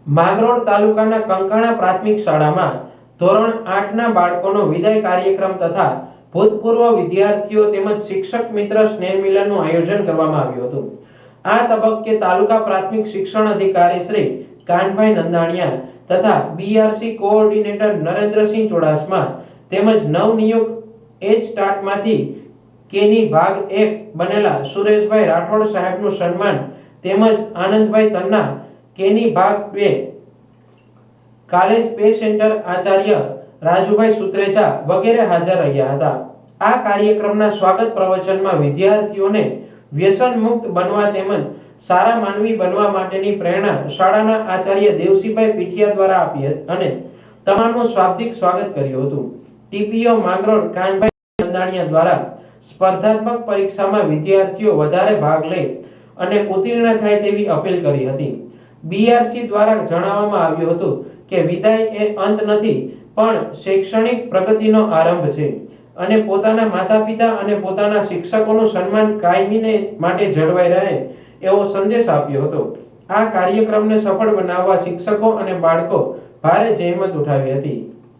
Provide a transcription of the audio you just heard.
માંગરોળ તાલુકાના કંકાણા પ્રાથમિક શાળામાં ધોરણ 8ના બાળકોનો વિદાય કાર્યક્રમ તથા ભૂતપૂર્વ વિદ્યાર્થીઓ તેમજ શિક્ષક મિત્ર સ્નેહ મિલનનું આયોજન કરવામાં આવ્યું હતું। આ તબક્કે તાલુકા પ્રાથમિક શિક્ષણ અધિકારી શ્રી કાનભાઈ નંદાણીયા તથા બીઆરસી કોઓર્ડિનેટર નરેન્દ્રસિંહ ચુડાસમા તેમજ નવનિયુક્ત એચ સ્ટાર્ટમાંથી કેની ભાગ 1 બનેલા સુરેશભાઈ રાઠોડ સાહેબનું સન્માન તેમજ આનંદભાઈ તન્ના કેની ભાગ 2 college pay centre Acharya Rajubhai Sutreja વગેરે હાજર રહ્યા હતા। આ કાર્યક્રમના સ્વાગત પ્રવચનમાં વિદ્યાર્થીઓને વ્યસન મુક્ત બનવા તેમજ સારા માનવી બનવા માટેની પ્રેરણા શાળાના આચાર્ય દેવસીભાઈ પીઠિયા દ્વારા આપી હતી અને તમામનું શાબ્દિક સ્વાગત કર્યું હતું। ટીપીઓ માંગરોળ કાનભાઈ નંદાણીયા દ્વારા સ્પર્ધાત્મક પરીક્ષામાં વિદ્યાર્થીઓ વધારે ભાગ લે અને ઉત્તીર્ણ થાય તેવી અપીલ કરી હતી। બીઆરસી દ્વારા જણાવવામાં આવ્યું હતું કે વિદાય એ અંત નથી પણ શૈક્ષણિક પ્રગતિનો આરંભ છે અને પોતાના માતાપિતા અને પોતાના શિક્ષકોનું સન્માન કાયમી માટે જળવાઈ રહે એવો સંદેશ આપ્યો હતો। આ કાર્યક્રમને સફળ બનાવવા શિક્ષકો અને બાળકો ભારે જહેમત ઉઠાવી હતી।